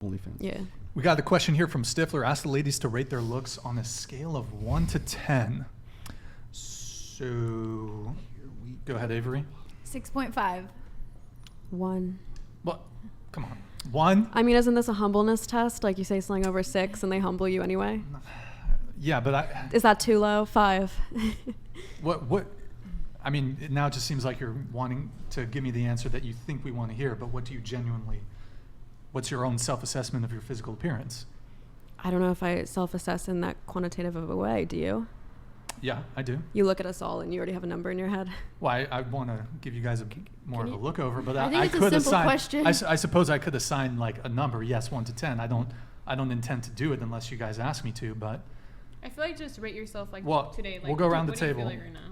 OnlyFans. Yeah. We got a question here from Stifler. Ask the ladies to rate their looks on a scale of 1 to 10. So, go ahead, Avery. 6.5. 1. What? Come on. 1? I mean, isn't this a humbleness test? Like you say something over 6 and they humble you anyway? Yeah, but Is that too low? 5. what? I mean, now it just seems like you're wanting to give me the answer that you think we want to hear, but what do you genuinely, what's your own self-assessment of your physical appearance? I don't know if I self-assess in that quantitative of a way. Do you? Yeah, I do. You look at us all and you already have a number in your head. Well, I want to give you guys more of a look over, but I think it's could a simple assign. question. I suppose I could assign like a number. Yes, 1 to 10. I don't intend to do it unless you guys ask me to. But I feel like just rate yourself like today. Like, we'll go around the what do you table. feel like right now?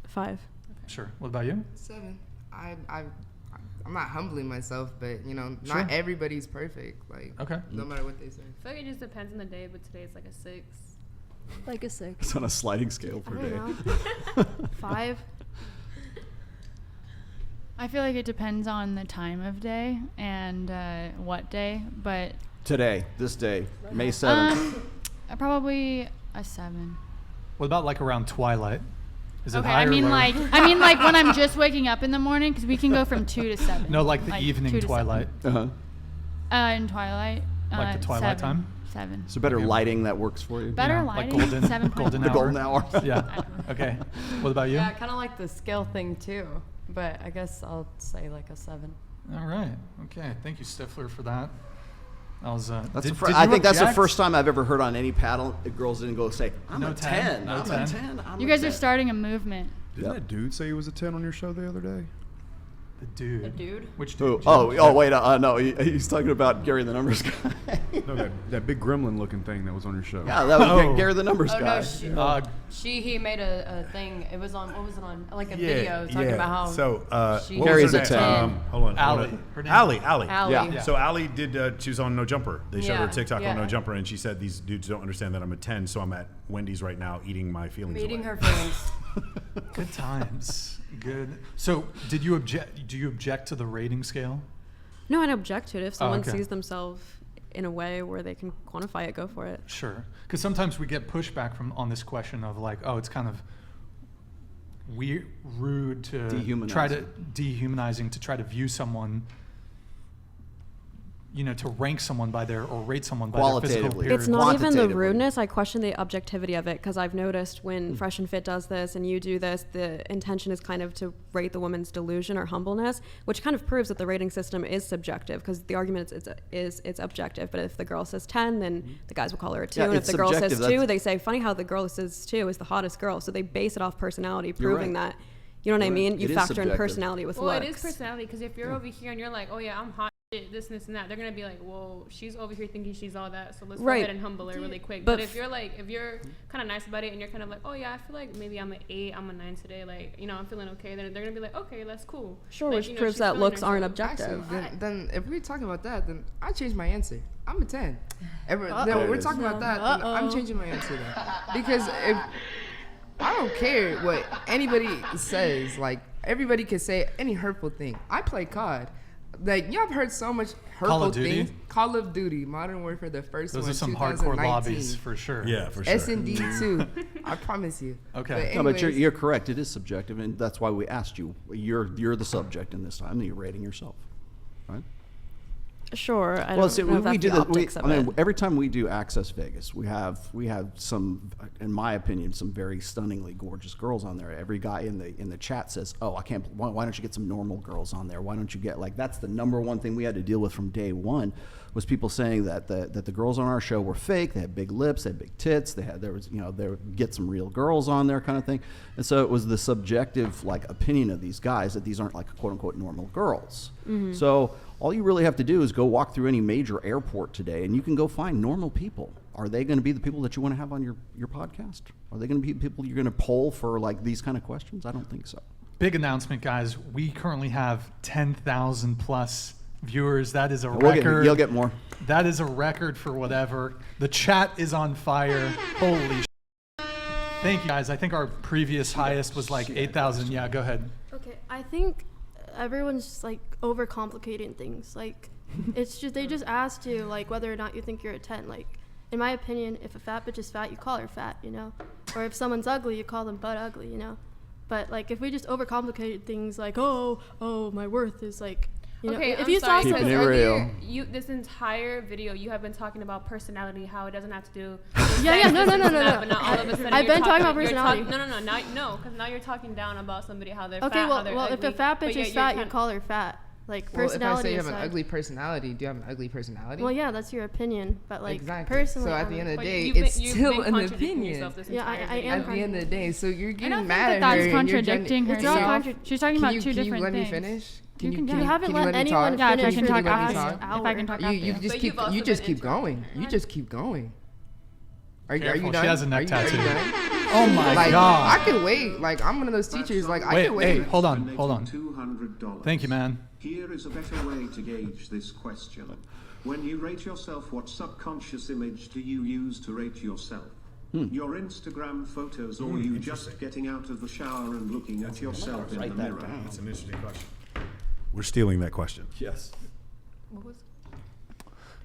5. Sure. What about you? 7. I'm not humbling myself, but not Sure. everybody's perfect. Like, Okay. no matter what they say. I feel like it just depends on the day, but today it's like a 6. Like a 6. It's on a sliding scale per I day. don't know. 5. I feel like it depends on the time of day and what day, but Today, this day, May 7th. probably a 7. What about like around twilight? Is it Okay, higher I mean or lower? like when I'm just waking up in the morning, because we can go from 2 to 7. No, like the 2 evening to twilight. Uh-huh. 7. In twilight. Like the twilight 7. time? 7. So better lighting that works for you. Better know, like lighting. golden- 7. golden The hour. golden hour. Yeah. Okay. What about you? Yeah, I kind of like the scale thing too, but I guess I'll say like a 7. All right. Okay. Thank you, Stifler, for that. That was. That's did I you think that's the object? first time I've ever heard on any paddle the girls didn't go say, I'm No a 10, 10. no I'm 10. a 10. I'm You a guys 10. are starting a movement. Didn't that dude say he was a 10 on your show the other day? The dude. The dude? Which Oh, dude? oh, wait, no, he's talking about Gary the Numbers guy. No, that big gremlin looking thing that was on your show. Yeah, that was Oh. Gary the Numbers Oh guy. no, he made a thing. It was on, what was it on? Like a video talking about how So, she what Carries was her a name? 10. Hold on. Allie. Her name- Allie. Allie. Yeah. So Allie did. She was on No Jumper. They showed her Yeah, TikTok on yeah. No Jumper, and she said these dudes don't understand that I'm a 10, so I'm at Wendy's right now eating my feelings meeting away. her feelings. Good times. Good. So, did you object? Do you object to the rating scale? No, I don't object to it. If someone okay. sees themselves in a way where they can quantify it, go for it. Sure. Because sometimes we get pushback on this question of like, oh, it's kind of weird, rude to dehumanizing to try to view someone, to rank someone by their or rate someone by their physical Qualitatively. appearance. It's not even the Quantitatively. rudeness. I question the objectivity of it because I've noticed when Fresh and Fit does this and you do this, the intention is kind of to rate the woman's delusion or humbleness, which kind of proves that the rating system is subjective because the argument is it's objective. But if the girl says 10, then the guys will call her a 2. Yeah, and if it's the girl says subjective. 2, they say, funny how the girl says 2 is the hottest girl. So they base it off personality, proving right. that, you know what I You're mean? right. You It is factor in subjective. personality with Well, looks. it is personality because if you're over here and you're like, oh yeah, I'm hot, shit, this and this and that, they're gonna be like, well, she's over here thinking she's all that, so let's go Right. ahead and humble her really quick. But But if you're kind of nice about it and you're kind of like, oh yeah, I feel like maybe I'm an 8, I'm a 9 today, like I'm feeling okay, then they're gonna be like, okay, that's cool. Sure, Like, which proves she's that feeling looks aren't herself. objective. Actually, then if we're talking about that, then I change my answer. I'm a 10. Then when we're talking about that, then I'm changing my answer then. Because if I don't care what anybody says, like everybody can say any hurtful thing. I play COD. Like, y'all have heard so much hurtful Call of Duty? things. Call of Duty, Modern Warfare, the first Those one, are some 2019. hardcore lobbies for sure. Yeah, for sure. S&D too. I promise you. Okay. No, but anyways, you're correct. It is subjective, and that's why we asked you. You're the subject in this time. You're rating yourself, right? Sure. I Well, don't see, know if we that's do the that. optics of I mean, it. every time we do Access Vegas, we have some, in my opinion, some very stunningly gorgeous girls on there. Every guy in the chat says, "Oh, I can't. Why don't you get some normal girls on there? Why don't you get like?" That's the number one thing we had to deal with from day one, was people saying that the girls on our show were fake. They had big lips, they had big tits. There would get some real girls on there, kind of thing. And so it was the subjective opinion of these guys that these aren't quote unquote normal girls. Mm-hmm. So all you really have to do is go walk through any major airport today, and you can go find normal people. Are they going to be the people that you want to have on your podcast? Are they going to be people you're going to poll for these kind of questions? I don't think so. Big announcement, guys. We currently have 10,000 plus viewers. That is a record. You'll get more. That is a record for whatever. The chat is on fire. Holy Thank you, guys. I think our previous highest was 8,000. Yeah, go ahead. Okay, I think everyone's just overcomplicating things. It's just they just asked you like whether or not you think you're a 10. Like, in my opinion, if a fat bitch is fat, you call her fat, you know. Or if someone's ugly, you call them butt ugly, you know. But like if we just overcomplicate things like oh my worth is like, you know, Okay, if I'm you sorry, saw Keeping something it real. this entire video, you have been talking about personality, how it doesn't have to do. Yeah, no. But not all of a sudden I've you're been talking about you're personality. no, because now you're talking down about somebody how they're Okay, fat, how they're well, if ugly, a fat but bitch yet is you're fat, you kind- call her fat. Like Well, if I personality say you have an aside. ugly personality, do you have an ugly personality? Well, yeah, that's your opinion, but like Exactly. personally, So at I'm the end of the But day, you've been- it's you've still been an contradicting opinion. yourself this Yeah, entire I video. am At the end of the day, so you're I getting don't mad think at that her. that's and you're contradicting judging- It's not herself. contra- She's talking about two Can you different let me things. finish? You can can You haven't can let let me anyone talk? Yeah, finish you can for talk the after. past If I can talk You after. just But keep you've also you just been keep going. You just keep going. Are Careful, you done? she has a neck Are you tattoo. done? Oh my Like God. I can wait. Like I'm one of those teachers. Like I Wait, can hey, wait. hold on. $200. Thank you, man. Here is a better way to gauge this question. When you rate yourself, what subconscious image do you use to rate yourself? Your Instagram photos or you just getting out of the shower and looking at yourself in the mirror? That's an interesting question. We're stealing that question. Yes.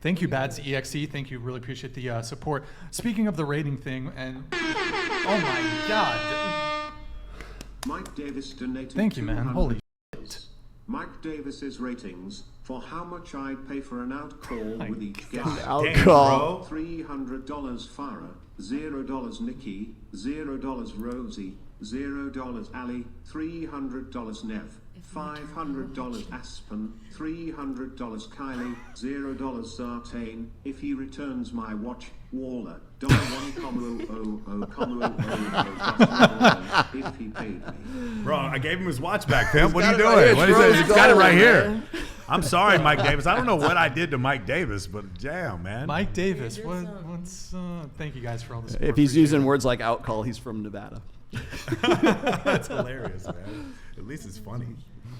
Thank you, Bads EXE. Thank you. Really appreciate the support. Speaking of the rating thing, and oh my God. Mike Davis donated. Thank you, man. Holy shit. Mike Davis's ratings for how much I'd pay for an out call with each guest. Alcohol. $300 Farah, $0 Nikki, $0 Rosie, $0 Ali, $300 Nev, $500 Aspen, $300 Kylie, $0 Sartain. If he returns my watch, Waller, $1,000,000 if he paid me. Bro, I gave him his watch back, pimp. What are you got it right doing? here. What is Throw it? his He's got it gold, right here. man. I'm sorry, Mike Davis. I don't know what I did to Mike Davis, but damn, man. Mike Davis. What's thank you guys for all this support. If he's Appreciate using it. words like out call, he's from Nevada. That's hilarious, man. At least it's funny.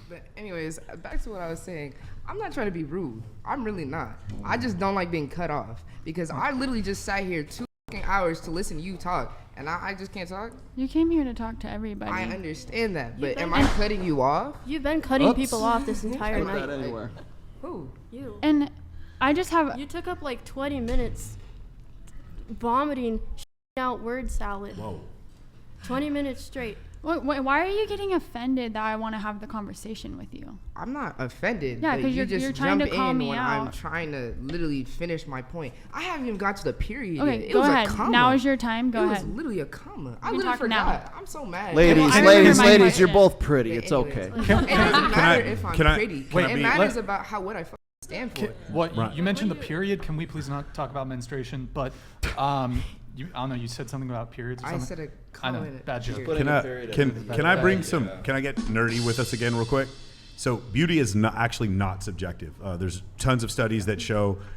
But anyways, back to what I was saying. I'm not trying to be rude. I'm really not. I just don't like being cut off because I literally just sat here 2 fucking hours to listen to you talk, and I just can't talk. You came here to talk to everybody. I understand that, but You've am been- I cutting you off? You've been cutting Oops. people off this entire Put that night. anywhere. Who? You. And I just have. You took up like 20 minutes vomiting out word salad. Whoa. 20 minutes straight. Why are you getting offended that I want to have the conversation with you? I'm not offended. Yeah, but 'cause you you're just trying to jump call in me when I'm out. trying to literally finish my point. I haven't even got to the period. Okay, yet. It go was ahead. A comma. Now is your time. Go it ahead. was literally a comma. I can literally talk now. forgot. I'm so mad. Ladies, I remember my ladies, you're question. both pretty. It's Anyways, okay. It doesn't matter I- if I'm can I- pretty. can I It be- matters let- about what I stand for. What Right. you mentioned the period. Can we please not talk about menstruation? But you, I don't know. You said something about periods. Or I something. said a I know. comma. and a Bad joke. period. Can I bring some? Can I get nerdy with us again, real quick? So beauty is not actually not subjective. There's tons of studies that show